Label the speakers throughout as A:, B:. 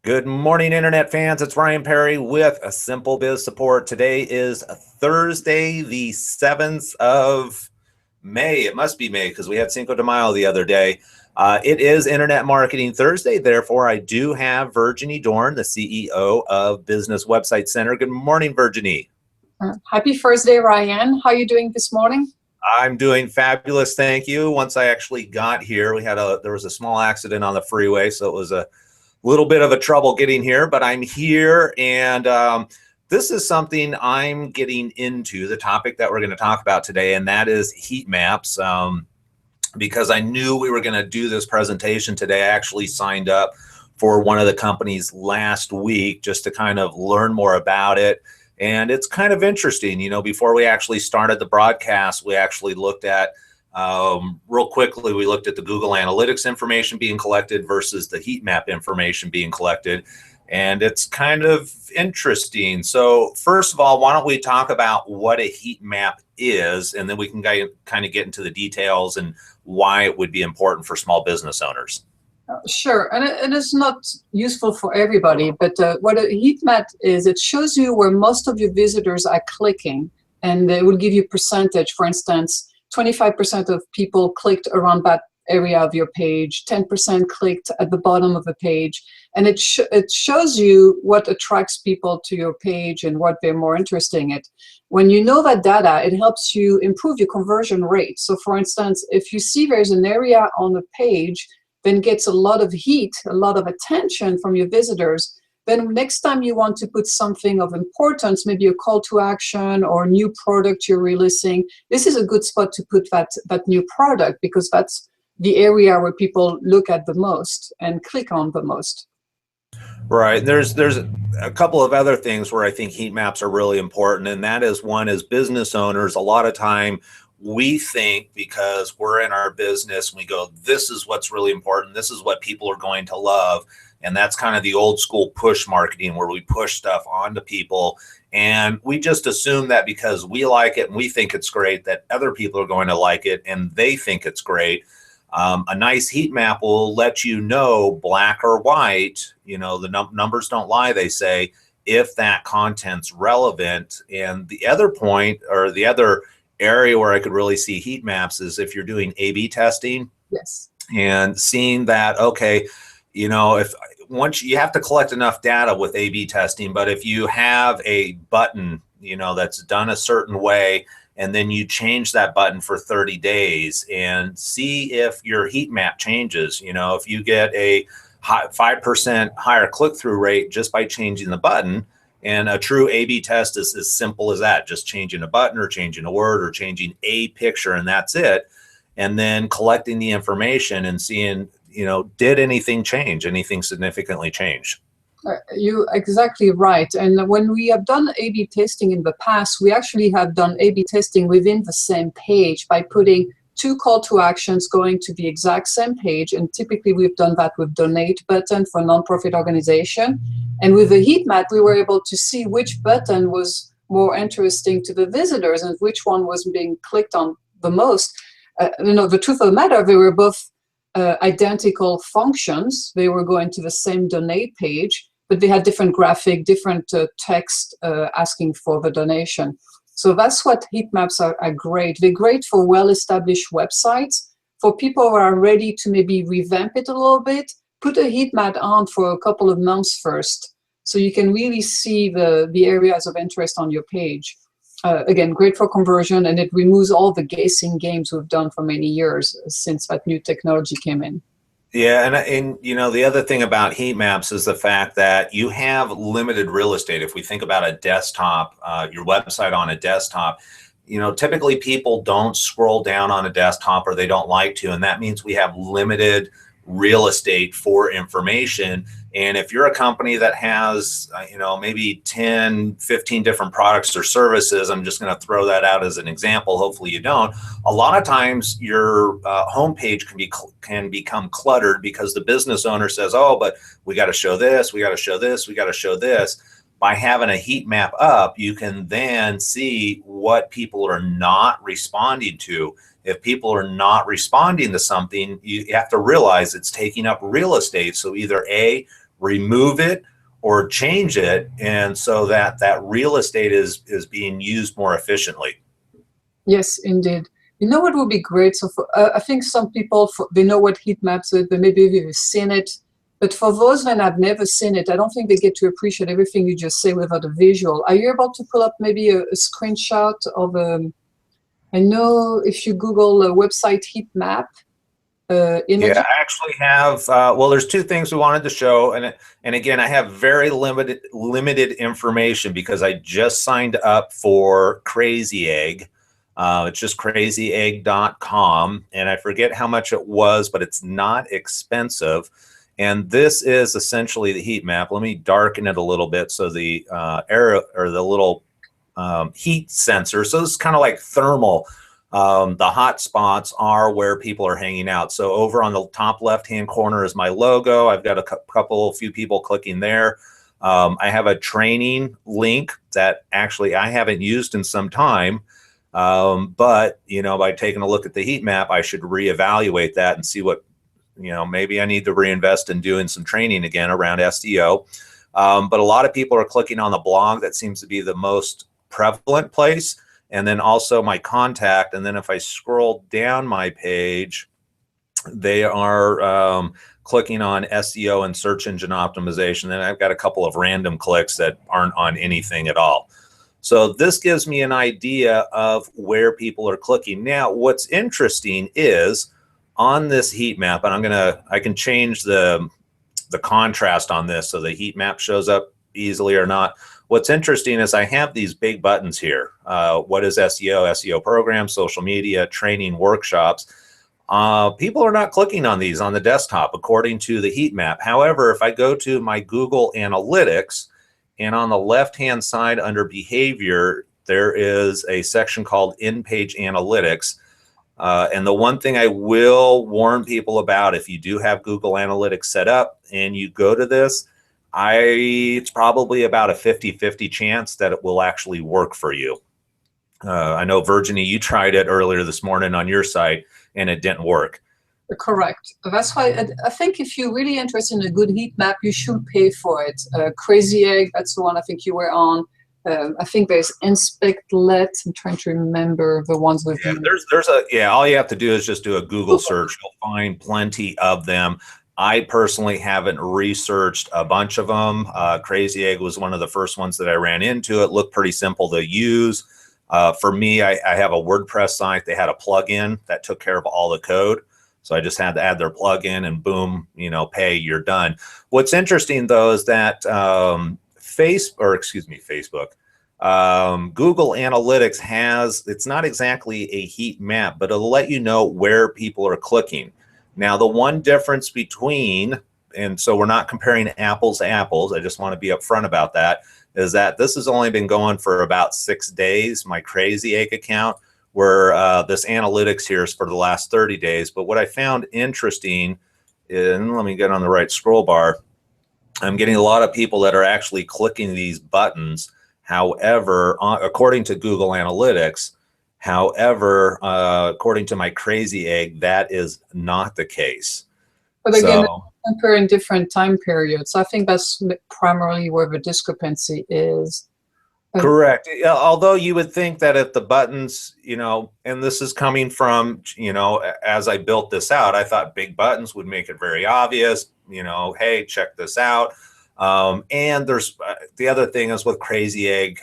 A: Good morning, Internet fans. It's Ryan Perry with a Simple Biz Support. Today is Thursday, the 7th of May. It must be May because we had Cinco de Mayo the other day. It is Internet Marketing Thursday. Therefore, I do have Virginie Dorn, the CEO of Business Website Center. Good morning, Virginie.
B: Happy Thursday, Ryan. How are you doing this morning?
A: I'm doing fabulous, thank you. Once I actually got here, there was a small accident on the freeway, so it was a little bit of a trouble getting here, but I'm here, and this is something I'm getting into, the topic that we're going to talk about today, and that is heat maps. Because I knew we were going to do this presentation today, I actually signed up for one of the companies last week just to kind of learn more about it. And it's kind of interesting, you know, before we actually started the broadcast, we actually looked at real quickly, we looked at the Google Analytics information being collected versus the heat map information being collected. And it's kind of interesting. So first of all, why don't we talk about what a heat map is, and then we can kind of get into the details and why it would be important for small business owners.
B: Sure, and it's not useful for everybody, but what a heat map is, it shows you where most of your visitors are clicking, and it will give you percentage. For instance, 25% of people clicked around that area of your page, 10% clicked at the bottom of the page, and it shows you what attracts people to your page and what they're more interested in it. When you know that data, it helps you improve your conversion rate. So for instance, if you see there's an area on the page then gets a lot of heat, a lot of attention from your visitors, then next time you want to put something of importance, maybe a call to action or a new product you're releasing, this is a good spot to put that new product, because that's the area where people look at the most and click on the most.
A: Right. There's a couple of other things where I think heat maps are really important, and that is, one is business owners. A lot of time we think, because we're in our business, we go, this is what's really important, this is what people are going to love. And that's kind of the old school push marketing, where we push stuff onto people, and we just assume that because we like it and we think it's great, that other people are going to like it and they think it's great. A nice heat map will let you know, black or white, you know, the numbers don't lie, they say, if that content's relevant. And the other point, or the other area where I could really see heat maps, is if you're doing A/B testing.
B: Yes.
A: And seeing that, okay, you know, once you have to collect enough data with A/B testing, but if you have a button, you know, that's done a certain way, and then you change that button for 30 days and see if your heat map changes. You know, if you get a 5% higher click-through rate just by changing the button. And a true A/B test is as simple as that, just changing a button or changing a word or changing a picture, and that's it. And then collecting the information and seeing, you know, did anything change, anything significantly change?
B: You're exactly right. And when we have done A/B testing in the past, we actually have done A/B testing within the same page by putting two call to actions going to the exact same page. And typically we've done that with donate button for nonprofit organization. And with the heat map, we were able to see which button was more interesting to the visitors and which one was being clicked on the most. You know, the truth of the matter, they were both identical functions. They were going to the same donate page, but they had different graphic, different text asking for the donation. So that's what heat maps are great. They're great for well-established websites, for people who are ready to maybe revamp it a little bit. Put a heat map on for a couple of months first, so you can really see the areas of interest on your page. Again, great for conversion, and it removes all the guessing games we've done for many years since that new technology came in.
A: Yeah, and you know, the other thing about heat maps is the fact that you have limited real estate. If we think about a desktop, your website on a desktop, you know, typically people don't scroll down on a desktop, or they don't like to, and that means we have limited real estate for information. And if you're a company that has, you know, maybe 10, 15 different products or services, I'm just going to throw that out as an example. Hopefully you don't. A lot of times your homepage can become cluttered because the business owner says, oh, but we got to show this, we got to show this, we got to show this. By having a heat map up, you can then see what people are not responding to. If people are not responding to something, you have to realize it's taking up real estate. So either A, remove it or change it, and so that that real estate is being used more efficiently.
B: Yes, indeed. You know what would be great? So I think some people, they know what heat maps is, but maybe they've seen it. But for those that have never seen it, I don't think they get to appreciate everything you just say without a visual. Are you able to pull up maybe a screenshot of I know if you Google a website heat map, image.
A: Yeah, I actually have. Well, there's two things we wanted to show, and again, I have very limited information because I just signed up for Crazy Egg. It's just crazyegg.com, and I forget how much it was, but it's not expensive. And this is essentially the heat map. Let me darken it a little bit so the arrow or the little heat sensor. So this is kind of like thermal. The hot spots are where people are hanging out. So over on the top left-hand corner is my logo. I've got a few people clicking there. I have a training link that actually I haven't used in some time. But, you know, by taking a look at the heat map, I should reevaluate that and see what, you know, maybe I need to reinvest in doing some training again around SEO. But a lot of people are clicking on the blog. That seems to be the most prevalent place. And then also my contact. And then if I scroll down my page, they are clicking on SEO and search engine optimization. Then I've got a couple of random clicks that aren't on anything at all. So this gives me an idea of where people are clicking. Now, what's interesting is on this heat map, and I can change the contrast on this so the heat map shows up easily or not. What's interesting is I have these big buttons here. What is SEO? SEO programs, social media, training, workshops. People are not clicking on these on the desktop according to the heat map. However, if I go to my Google Analytics, and on the left-hand side under behavior, there is a section called in-page analytics. And the one thing I will warn people about, if you do have Google Analytics set up and you go to this, it's probably about a 50-50 chance that it will actually work for you. I know, Virginie, you tried it earlier this morning on your site and it didn't work.
B: Correct. That's why I think if you're really interested in a good heat map, you should pay for it. Crazy Egg, that's the one I think you were on. I think there's Inspect-Let. I'm trying to remember the ones with.
A: Yeah, all you have to do is just do a Google search. You'll find plenty of them. I personally haven't researched a bunch of them. Crazy Egg was one of the first ones that I ran into. It looked pretty simple to use. For me, I have a WordPress site. They had a plugin that took care of all the code. So I just had to add their plugin and boom, you know, pay, you're done. What's interesting though is that Facebook, Google Analytics it's not exactly a heat map, but it'll let you know where people are clicking. Now, the one difference between, and so we're not comparing apples to apples, I just want to be upfront about that, is that this has only been going for about 6 days, my Crazy Egg account, where this analytics here is for the last 30 days. But what I found interesting, and let me get on the right scroll bar, I'm getting a lot of people that are actually clicking these buttons. However, according to Google Analytics, however, according to my Crazy Egg, that is not the case.
B: But again, comparing different time periods, I think that's primarily where the discrepancy is.
A: Correct. Although you would think that if the buttons, you know, and this is coming from, you know, as I built this out, I thought big buttons would make it very obvious, you know, hey, check this out. And there's the other thing is with Crazy Egg,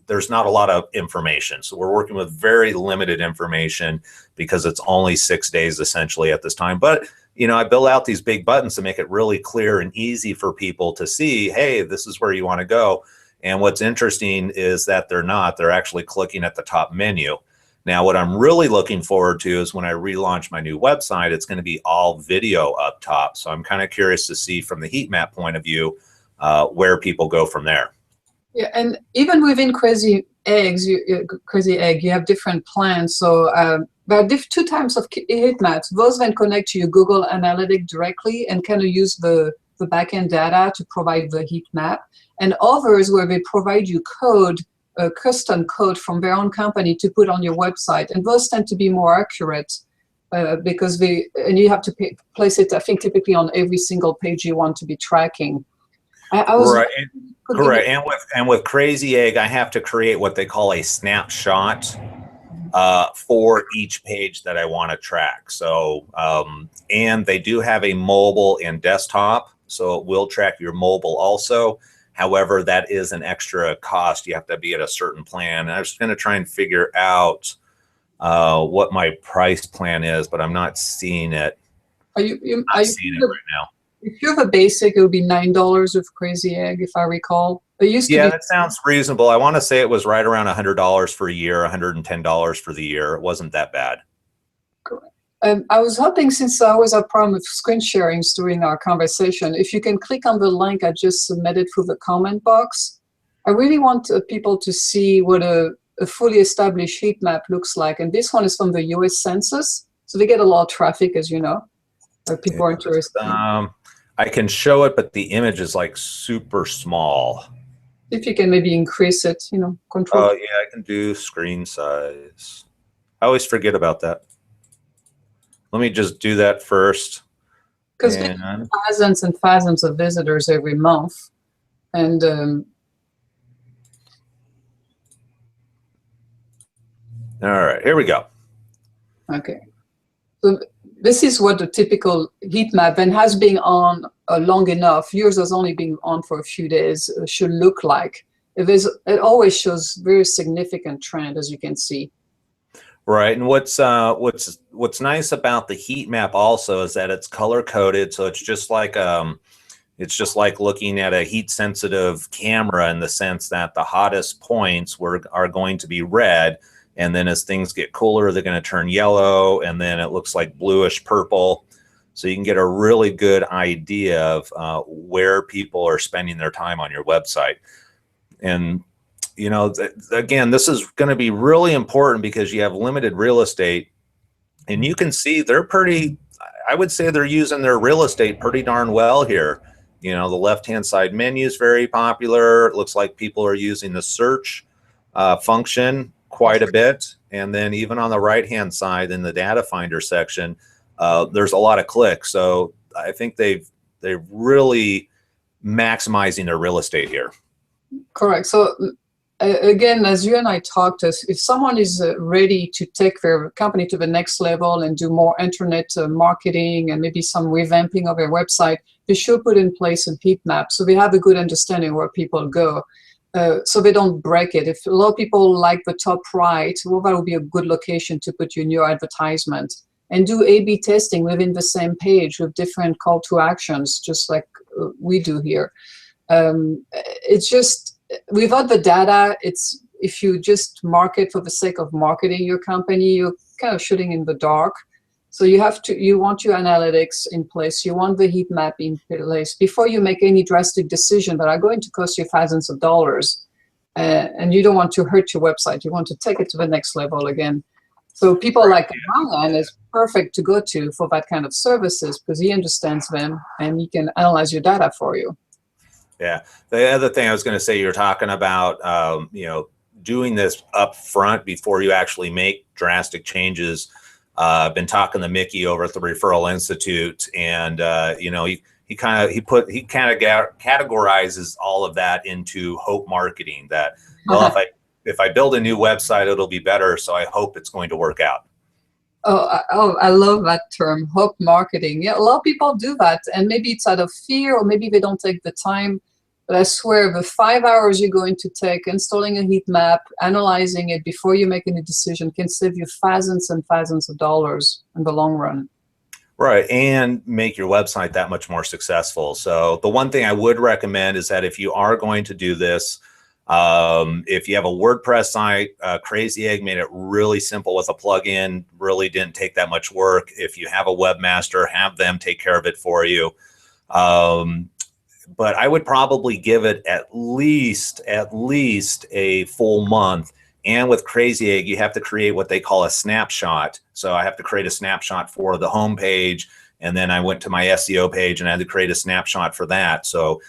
A: there's not a lot of information. So we're working with very limited information because it's only 6 days essentially at this time. But, you know, I built out these big buttons to make it really clear and easy for people to see, hey, this is where you want to go. And what's interesting is that they're actually clicking at the top menu. Now, what I'm really looking forward to is when I relaunch my new website, it's going to be all video up top. So I'm kind of curious to see from the heat map point of view where people go from there.
B: Yeah, and even within Crazy Egg, you have different plans. So there are two types of heat maps. Those then connect to your Google Analytics directly and kind of use the backend data to provide the heat map. And others where they provide you code, custom code from their own company to put on your website. And those tend to be more accurate. because and you have to place it, I think, typically on every single page you want to be tracking. I was
A: right. Correct. And with Crazy Egg, I have to create what they call a snapshot for each page that I want to track. So, and they do have a mobile and desktop, so it will track your mobile also. However, that is an extra cost. You have to be at a certain plan. And I was going to try and figure out what my price plan is, but I'm not seeing it.
B: Are you
A: seeing it right now.
B: If you have a basic, it would be $9 with Crazy Egg, if I recall. It used to be.
A: Yeah, that sounds reasonable. I want to say it was right around $100 for a year, $110 for the year. It wasn't that bad.
B: Correct. I was hoping, since I always have a problem with screen sharing during our conversation, if you can click on the link I just submitted through the comment box. I really want people to see what a fully established heat map looks like. And this one is from the US Census. So they get a lot of traffic, as you know. People are interested.
A: I can show it, but the image is like super small.
B: If you can maybe increase it, control.
A: Oh, yeah, I can do screen size. I always forget about that. Let me just do that first.
B: Because we have thousands and thousands of visitors every month. And
A: all right, here we go.
B: Okay. So this is what the typical heat map, and has been on long enough, yours has only been on for a few days, should look like. It always shows very significant trend, as you can see.
A: Right, and what's nice about the heat map also is that it's color coded, so it's just like looking at a heat sensitive camera, in the sense that the hottest points are going to be red. And then as things get cooler, they're going to turn yellow, and then it looks like bluish purple. So you can get a really good idea of where people are spending their time on your website. And, again, this is going to be really important because you have limited real estate. And you can see I would say they're using their real estate pretty darn well here. The left-hand side menu is very popular. It looks like people are using the search function quite a bit, and then even on the right hand side in the data finder section, there's a lot of clicks. So I think they're really maximizing their real estate here.
B: Correct. So again, as you and I talked, if someone is ready to take their company to the next level and do more internet marketing and maybe some revamping of their website, they should put in place a heat map so they have a good understanding where people go. So they don't break it. If a lot of people like the top right, well, that would be a good location to put your new advertisement. And do A/B testing within the same page with different call to actions, just like we do here. It's just, without the data, if you just market for the sake of marketing your company, you're kind of shooting in the dark. So you want your analytics in place. You want the heat map in place before you make any drastic decision that are going to cost you thousands of dollars. And you don't want to hurt your website. You want to take it to the next level again. So people like Alan is perfect to go to for that kind of services, because he understands them and he can analyze your data for you.
A: Yeah. The other thing I was going to say, you're talking about, doing this up front before you actually make drastic changes. I've been talking to Mickey over at the Referral Institute, and he kind of categorizes all of that into hope marketing. That, well, if I build a new website, it'll be better. So I hope it's going to work out.
B: Oh, I love that term, hope marketing. Yeah, a lot of people do that, and maybe it's out of fear, or maybe they don't take the time. But I swear, the 5 hours you're going to take installing a heat map, analyzing it before you make any decision, can save you thousands and thousands of dollars in the long run.
A: Right, and make your website that much more successful. So the one thing I would recommend is that if you are going to do this, if you have a WordPress site, Crazy Egg made it really simple with a plugin, really didn't take that much work. If you have a webmaster, have them take care of it for you. But I would probably give it at least a full month. And with Crazy Egg, you have to create what they call a snapshot. So I have to create a snapshot for the home page, and then I went to my SEO page and I had to create a snapshot for that. So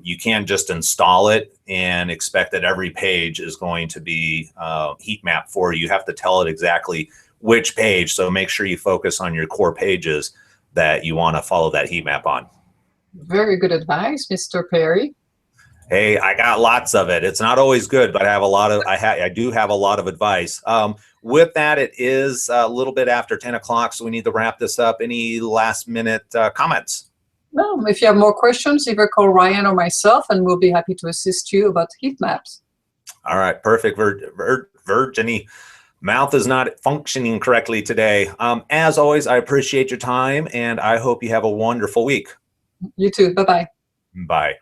A: you can't just install it and expect that every page is going to be heat map for you. You have to tell it exactly which page. So make sure you focus on your core pages that you want to follow that heat map on.
B: Very good advice, Mr. Perry.
A: Hey, I got lots of it. It's not always good, but I have a lot of, I do have a lot of advice. With that, it is a little bit after 10 o'clock, so we need to wrap this up. Any last minute comments?
B: No, if you have more questions, either call Ryan or myself, and we'll be happy to assist you about heat maps.
A: All right, perfect. Virginie, mouth is not functioning correctly today. As always, I appreciate your time, and I hope you have a wonderful week.
B: You too. Bye-bye.
A: Bye.